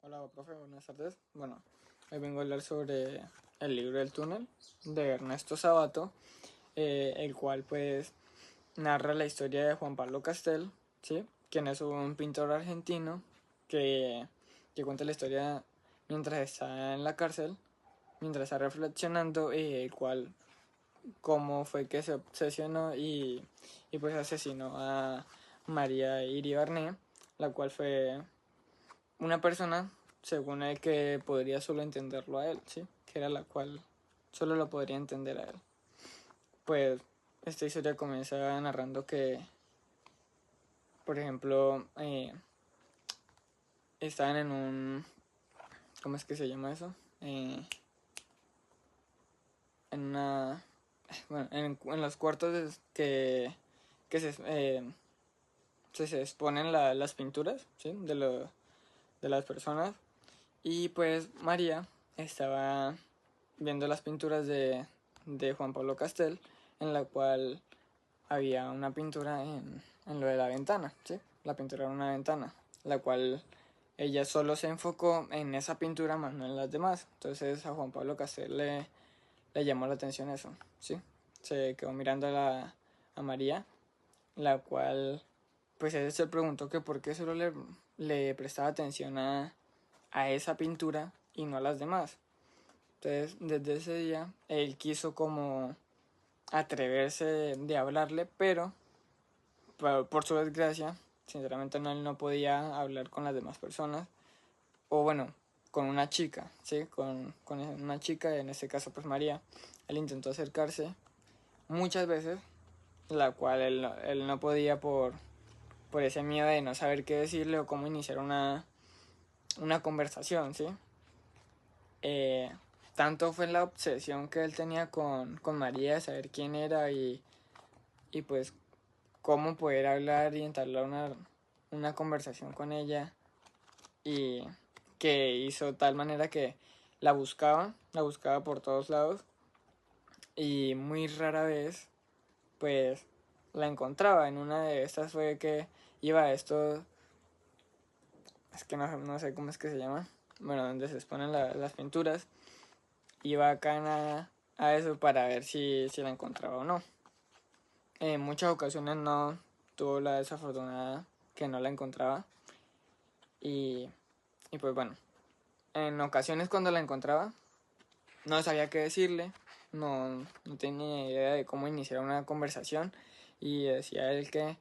Hola, profe, buenas tardes. Bueno, hoy vengo a hablar sobre el libro El túnel de Ernesto Sabato, el cual pues narra la historia de Juan Pablo Castel, ¿sí? Quien es un pintor argentino que cuenta la historia mientras está en la cárcel, mientras está reflexionando, el cual cómo fue que se obsesionó y pues asesinó a María Iribarné, la cual fue una persona, según él, que podría solo entenderlo a él, ¿sí? Que era la cual solo lo podría entender a él. Pues esta historia comienza narrando que, por ejemplo, estaban en un... ¿Cómo es que se llama eso? En una... Bueno, en los cuartos que se exponen las pinturas, ¿sí? De las personas. Y pues María estaba viendo las pinturas de Juan Pablo Castel, en la cual había una pintura en lo de la ventana, ¿sí? La pintura era una ventana, la cual ella solo se enfocó en esa pintura, más no en las demás. Entonces a Juan Pablo Castel le llamó la atención eso, ¿sí? Se quedó mirando a María, la cual, pues él se preguntó que por qué solo le prestaba atención a esa pintura y no a las demás. Entonces, desde ese día, él quiso como atreverse de hablarle, pero por su desgracia, sinceramente no, él no podía hablar con las demás personas, o bueno, con una chica, ¿sí? Con una chica, en este caso pues María. Él intentó acercarse muchas veces, la cual él no podía por ese miedo de no saber qué decirle o cómo iniciar una conversación, ¿sí? Eh, Tanto fue la obsesión que él tenía con María de saber quién era y pues cómo poder hablar y entablar una conversación con ella, y que hizo tal manera que la buscaba por todos lados y muy rara vez pues la encontraba. En una de estas fue que iba a esto, es que no sé cómo es que se llama, bueno, donde se exponen las pinturas, iba acá a eso para ver si la encontraba o no. En muchas ocasiones no, tuvo la desafortunada que no la encontraba y, y pues bueno, en ocasiones cuando la encontraba no sabía qué decirle, no tenía idea de cómo iniciar una conversación, y decía él que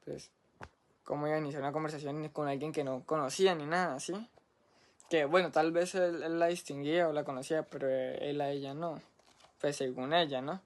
pues cómo iba a iniciar una conversación con alguien que no conocía ni nada, ¿sí? Que bueno, tal vez él la distinguía o la conocía, pero él a ella no, pues según ella, ¿no?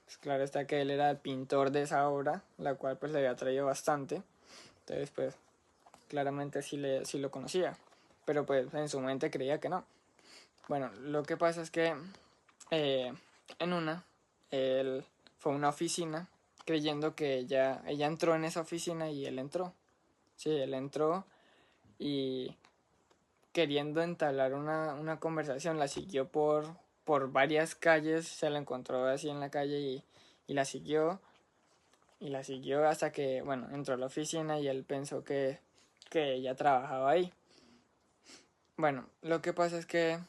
Pues claro está que él era el pintor de esa obra, la cual pues le había traído bastante. Entonces pues claramente sí lo conocía, pero pues en su mente creía que no. Bueno, lo que pasa es que eh, en una, él fue a una oficina creyendo que ella entró en esa oficina y él entró. Sí, él entró y queriendo entablar una conversación, la siguió por varias calles, se la encontró así en la calle y la siguió. Y la siguió hasta que, bueno, entró a la oficina y él pensó que ella trabajaba ahí. Bueno, lo que pasa es que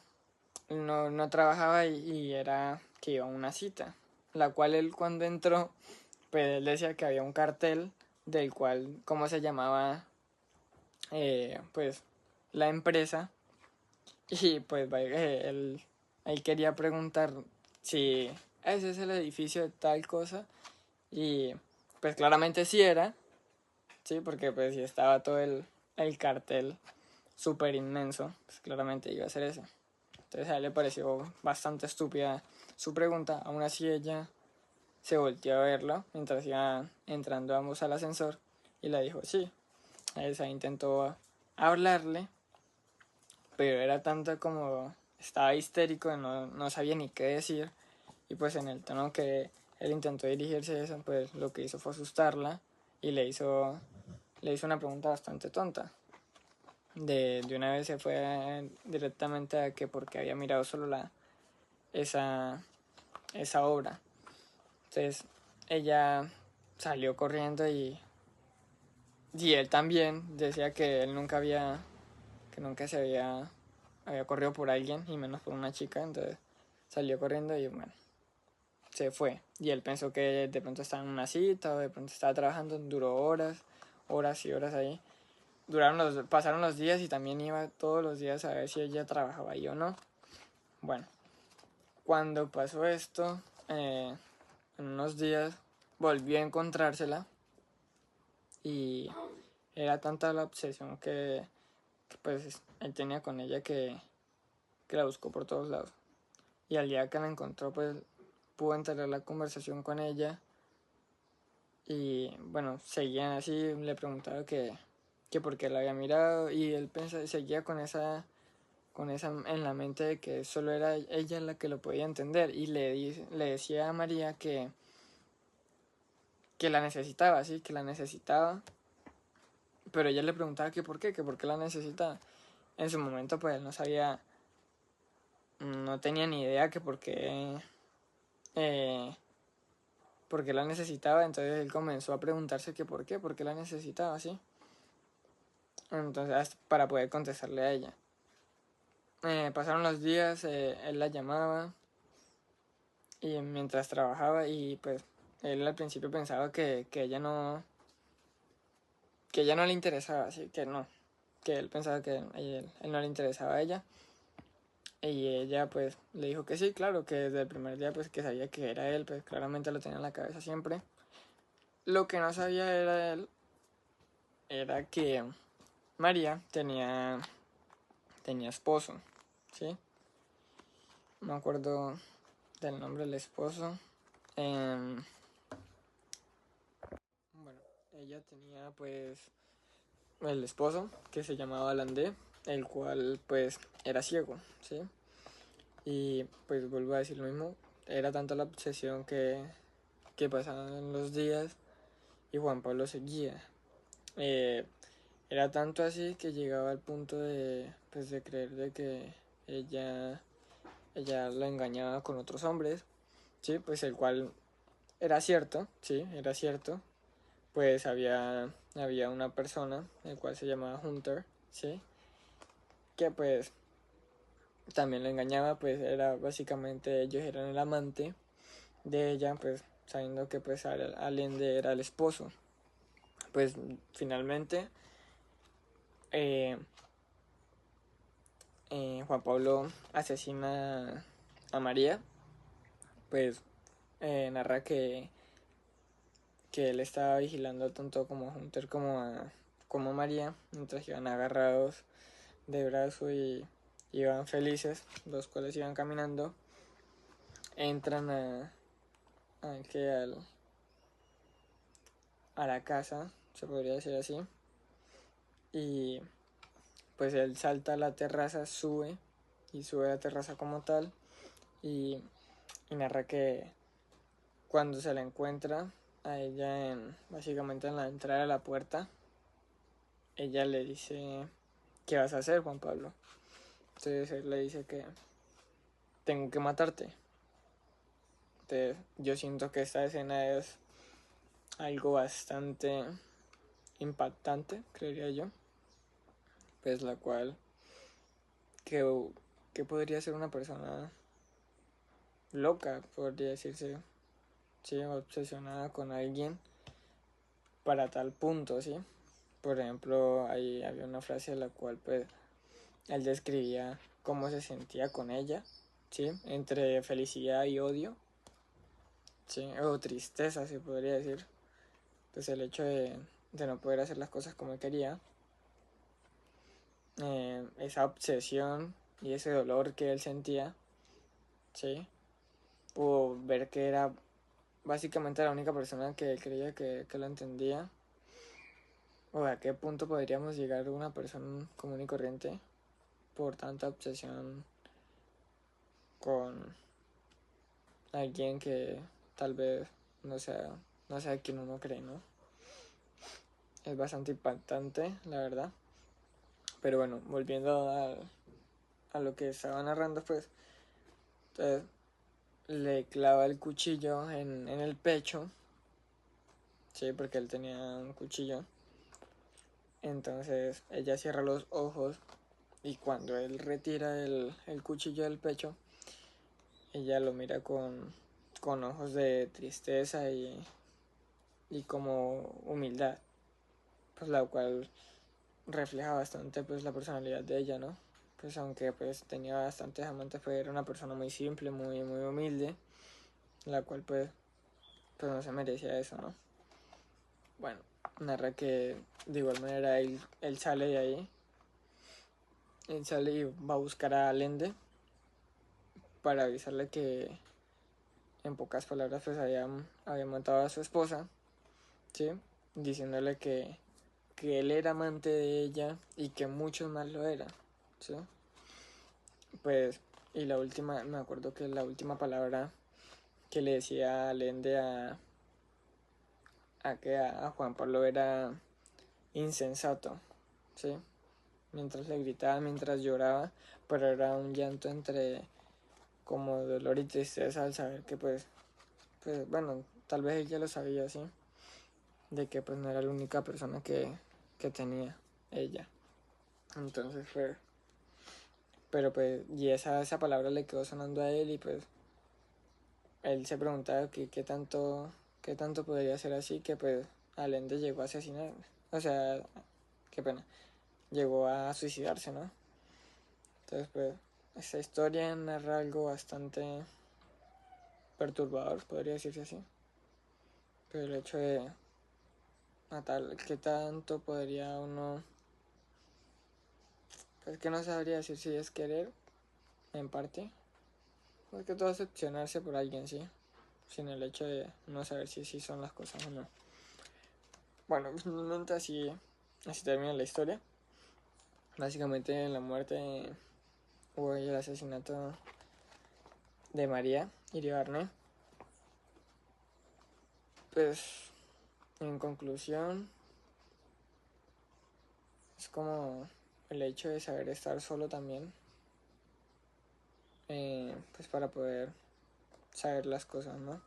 no trabajaba ahí y era que iba a una cita, la cual él cuando entró, pues él decía que había un cartel del cual, cómo se llamaba, pues, la empresa, y pues él quería preguntar si ese es el edificio de tal cosa, y pues claramente sí era. Sí, porque pues si estaba todo el cartel súper inmenso, pues claramente iba a ser ese. Entonces a él le pareció bastante estúpida su pregunta. Aún así ella se volteó a verlo mientras iban entrando ambos al ascensor y le dijo sí. Ella intentó hablarle, pero era tanto como estaba histérico, no sabía ni qué decir, y pues en el tono que él intentó dirigirse a eso, pues lo que hizo fue asustarla y le hizo una pregunta bastante tonta. De una vez se fue directamente a que porque había mirado solo esa, esa obra. Entonces ella salió corriendo y él también decía que él nunca había que nunca había corrido por alguien, y menos por una chica. Entonces salió corriendo y bueno, se fue. Y él pensó que de pronto estaba en una cita o de pronto estaba trabajando. Duró horas y horas ahí. Pasaron los días y también iba todos los días a ver si ella trabajaba ahí o no. Bueno, cuando pasó esto, en unos días volvió a encontrársela, y era tanta la obsesión que pues él tenía con ella que la buscó por todos lados. Y al día que la encontró, pues pudo entablar la conversación con ella. Y bueno, seguían así, le preguntaba que por qué la había mirado, y él seguía con esa en la mente de que solo era ella la que lo podía entender, y le decía a María que la necesitaba, sí, que la necesitaba, pero ella le preguntaba que por qué la necesitaba. En su momento pues él no tenía ni idea que por qué la necesitaba. Entonces él comenzó a preguntarse que por qué la necesitaba, sí. Entonces, para poder contestarle a ella. Pasaron los días, él la llamaba y mientras trabajaba, y pues él al principio pensaba que ella no le interesaba, así que no, que él pensaba que él no le interesaba a ella. Y ella pues le dijo que sí, claro, que desde el primer día pues que sabía que era él, pues claramente lo tenía en la cabeza siempre. Lo que no sabía era que María tenía esposo, ¿sí? No me acuerdo del nombre del esposo. Bueno, ella tenía pues el esposo que se llamaba Landé, el cual pues era ciego, ¿sí? Y pues vuelvo a decir lo mismo, era tanta la obsesión que pasaban los días y Juan Pablo seguía. Eh, Era tanto así que llegaba al punto pues, de creer de que ella lo engañaba con otros hombres, ¿sí? Pues el cual era cierto, sí, era cierto. Pues había una persona, el cual se llamaba Hunter, ¿sí? Que pues también lo engañaba, pues era básicamente, ellos eran el amante de ella, pues sabiendo que pues Allende era el esposo. Pues finalmente eh, Juan Pablo asesina a María. Pues narra que él estaba vigilando tanto como a Hunter como a María, mientras iban agarrados de brazo y iban felices, los cuales iban caminando. Entran a la casa, se podría decir así, y pues él salta a la terraza, sube a la terraza como tal, y narra que cuando se la encuentra a ella básicamente en la entrada de la puerta, ella le dice: ¿qué vas a hacer, Juan Pablo? Entonces él le dice que tengo que matarte. Entonces yo siento que esta escena es algo bastante impactante, creería yo, pues la cual que, que podría ser una persona loca, podría decirse, sí, obsesionada con alguien para tal punto, sí. Por ejemplo, ahí había una frase en la cual pues él describía cómo se sentía con ella, sí, entre felicidad y odio, sí, o tristeza se podría decir, pues el hecho de no poder hacer las cosas como él quería, esa obsesión y ese dolor que él sentía, sí, o ver que era básicamente la única persona que él creía que lo entendía, o a qué punto podríamos llegar una persona común y corriente por tanta obsesión con alguien que tal vez no sea quien uno cree, ¿no? Es bastante impactante, la verdad. Pero bueno, volviendo a lo que estaba narrando, pues, entonces le clava el cuchillo en el pecho, sí, porque él tenía un cuchillo. Entonces ella cierra los ojos y cuando él retira el cuchillo del pecho, ella lo mira con ojos de tristeza y como humildad, pues la cual refleja bastante pues la personalidad de ella, ¿no? Pues aunque pues tenía bastantes amantes, pues era una persona muy simple, muy humilde, la cual pues no se merecía eso, ¿no? Bueno, narra que de igual manera él sale de ahí, él sale y va a buscar a Allende para avisarle que en pocas palabras pues había matado a su esposa, ¿sí? Diciéndole que él era amante de ella y que muchos más lo eran, ¿sí? Pues, y la última, me acuerdo que la última palabra que le decía Allende a Juan Pablo era insensato, ¿sí? Mientras le gritaba, mientras lloraba, pero era un llanto entre como dolor y tristeza al saber que pues bueno, tal vez ella lo sabía, ¿sí? De que pues no era la única persona que tenía ella. Entonces pero pues, y esa palabra le quedó sonando a él y pues él se preguntaba que qué tanto podría ser así que pues Allende llegó a asesinar, o sea, qué pena, llegó a suicidarse, ¿no? Entonces pues esta historia narra algo bastante perturbador, podría decirse así, pero el hecho de matar, qué tanto podría uno, pues que no sabría decir si es querer, en parte, más que todo decepcionarse por alguien, sí, sin el hecho de no saber si sí son las cosas o no. Bueno, finalmente así termina la historia. Básicamente la muerte o el asesinato de María Iribarne. Pues en conclusión es como el hecho de saber estar solo también. Pues para poder saber las cosas, ¿no?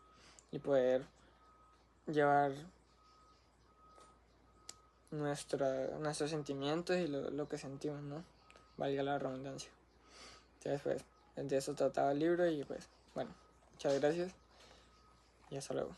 Y poder llevar nuestros sentimientos y lo que sentimos, ¿no? Valga la redundancia. Entonces, pues, de eso trataba el libro y pues, bueno, muchas gracias y hasta luego.